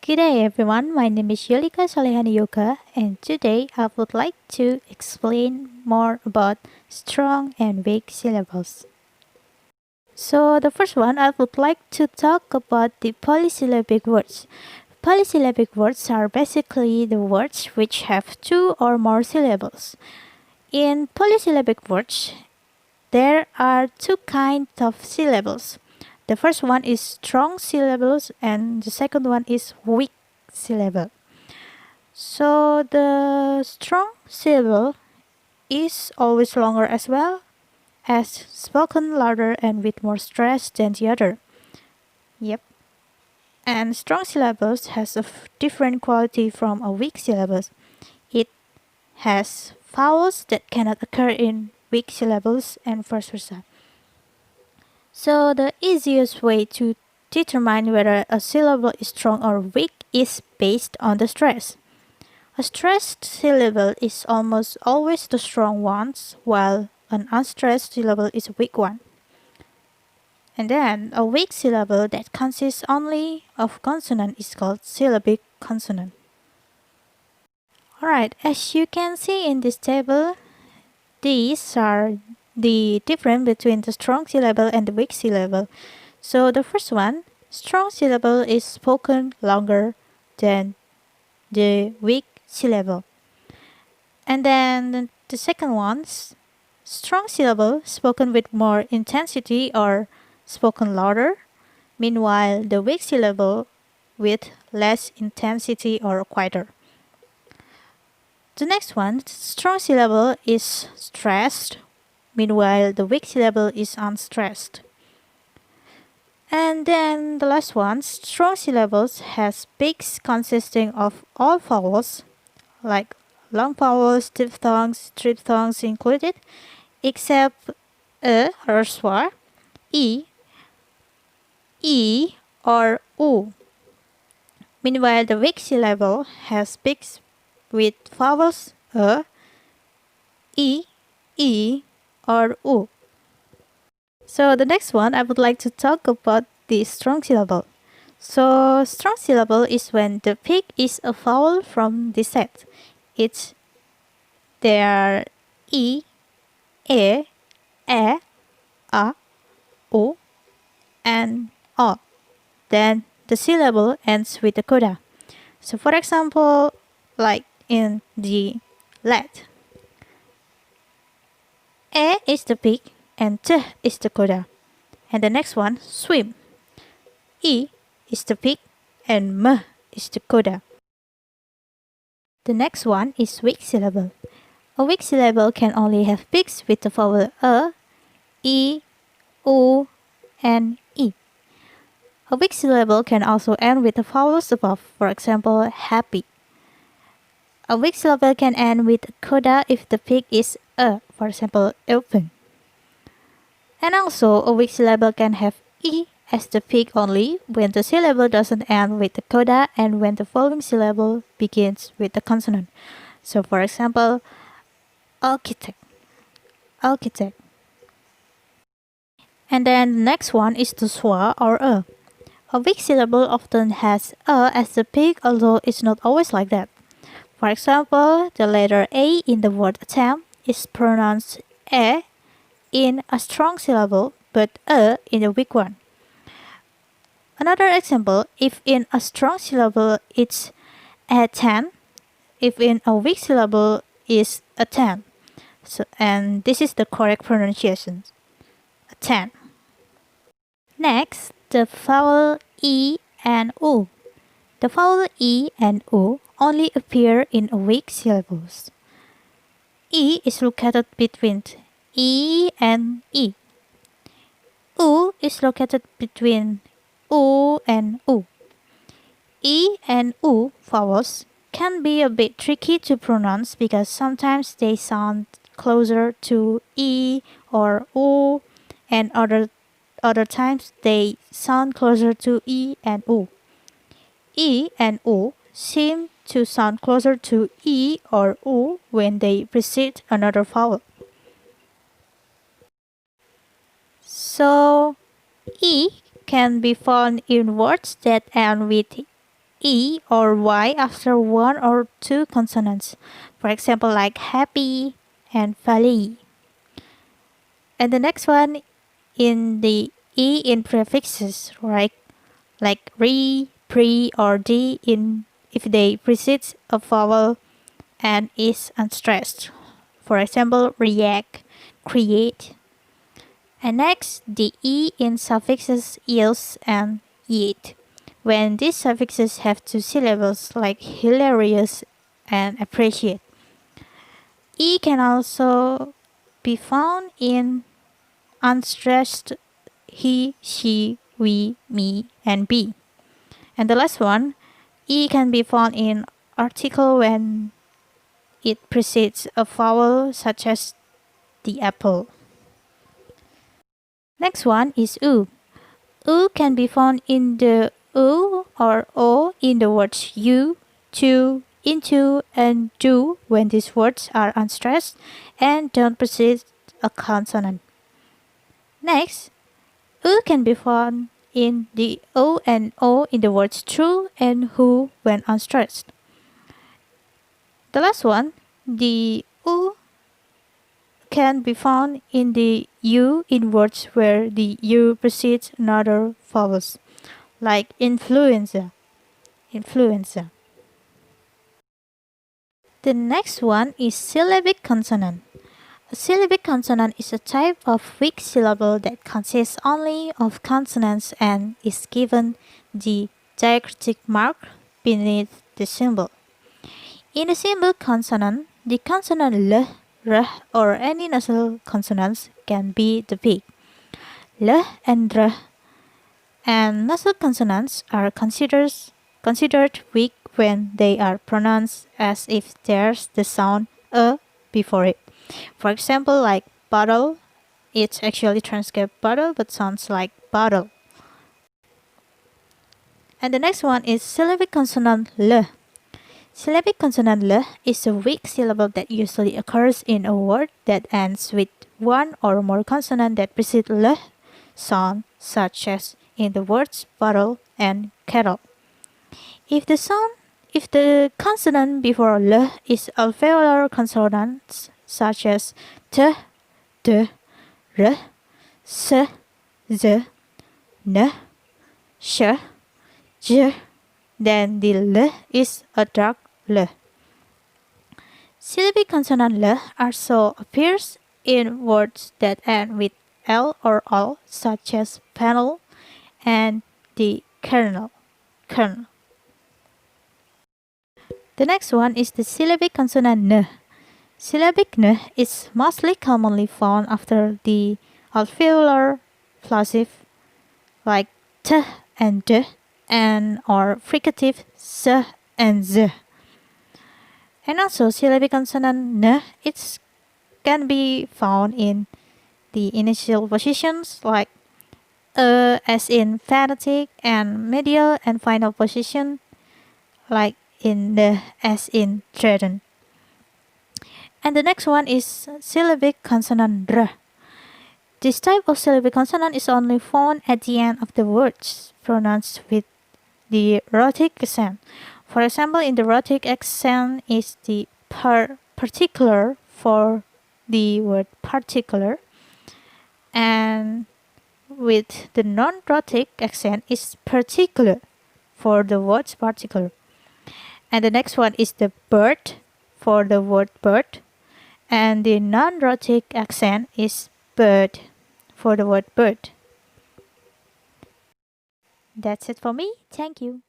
Good day everyone, my name is Yolika Solehani Yoga and today I would like to explain more about strong and weak syllables. So the first one I would like to talk about the polysyllabic words. Polysyllabic words are basically the words which have two or more syllables. In polysyllabic words, there are two kinds of syllables. The first one is strong syllables and the second one is weak syllable. So the strong syllable is always longer as well as spoken louder and with more stress than the other. Yep. And strong syllables has a different quality from a weak syllables. It has vowels that cannot occur in weak syllables and vice versa. So the easiest way to determine whether a syllable is strong or weak is based on the stress. A stressed syllable is almost always the strong one, while an unstressed syllable is a weak one. And then a weak syllable that consists only of consonant is called syllabic consonant. Alright, as you can see in this table, these are the difference between the strong syllable and the weak syllable. So the first one, strong syllable is spoken longer than the weak syllable. And then the second one, strong syllable spoken with more intensity or spoken louder. Meanwhile, the weak syllable with less intensity or quieter. The next one, strong syllable is stressed. Meanwhile, the weak syllable is unstressed. And then the last one, strong syllables has peaks consisting of all vowels, like long vowels, diphthongs included, except or schwa, e, or u. Meanwhile, the weak syllable has peaks with vowels e, or u. So the next one, I would like to talk about the strong syllable. So strong syllable is when the peak is a vowel from the set. It's there e, a, u, and o. Then the syllable ends with a coda. So for example, like in the let, a is the peak and t is the coda. And the next one, swim. E is the peak and m is the coda. The next one is weak syllable. A weak syllable can only have peaks with the vowel e, u, and e. A weak syllable can also end with the vowels above, for example, happy. A weak syllable can end with a coda if the peak is for example, open. And also, a weak syllable can have e as the peak only when the syllable doesn't end with the coda and when the following syllable begins with the consonant. So for example, architect. And then the next one is the schwa or a. A weak syllable often has as the peak, although it's not always like that. For example, the letter A in the word attempt is pronounced e in a strong syllable, but in a weak one. Another example, if in a strong syllable it's a 10, if in a weak syllable is a 10. So, and this is the correct pronunciation, a 10. Next, the vowel e and u. The vowel e and u only appear in weak syllables. E is located between e and e. U is located between u and u. E and u vowels can be a bit tricky to pronounce because sometimes they sound closer to e or u, and other times they sound closer to e and u. E and u seem to sound closer to e or u when they precede another vowel. So, e can be found in words that end with E or Y after one or two consonants. For example, like happy and valley. And the next one in the E in prefixes, right? Like re, pre, or d in if they precede a vowel and is unstressed. For example, react, create. And next, the E in suffixes is and yet. When these suffixes have two syllables like hilarious and appreciate. E can also be found in unstressed he, she, we, me, and be. And the last one, E can be found in article when it precedes a vowel such as the apple. Next one is U. U can be found in the U or O in the words you, to, into, and do when these words are unstressed and don't precede a consonant. Next, U can be found in the O and O in the words true and who when unstressed. The last one, the U can be found in the U in words where the U precedes another vowels, like influenza. Influenza. The next one is syllabic consonant. A syllabic consonant is a type of weak syllable that consists only of consonants and is given the diacritic mark beneath the symbol. In a simple consonant, the consonant L, R, or any nasal consonants can be the peak. L and R and nasal consonants are considered weak when they are pronounced as if there's the sound a before it. For example, like bottle, it's actually transcribed bottle but sounds like bottle. And the next one is syllabic consonant L. Syllabic consonant L is a weak syllable that usually occurs in a word that ends with one or more consonant that precede L sound, such as in the words bottle and kettle. If the consonant before L is alveolar consonants such as t, d, r, s, z, n, sh, j, then the L is a dark L. Syllabic consonant L also appears in words that end with L or L, such as panel and the kernel. The next one is the syllabic consonant N. Syllabic N is mostly commonly found after the alveolar plosive like t and d and or fricative s and z. And also syllabic consonant N can be found in the initial positions like as in phonetic and medial and final position like in the as in threaten. And the next one is syllabic consonant R. This type of syllabic consonant is only found at the end of the words pronounced with the rhotic accent. For example, in the rhotic accent is the particular for the word particular, and with the non-rhotic accent is particular for the word particular. And the next one is the bird for the word bird, and the non-rhotic accent is bird for the word bird. That's it for me. Thank you.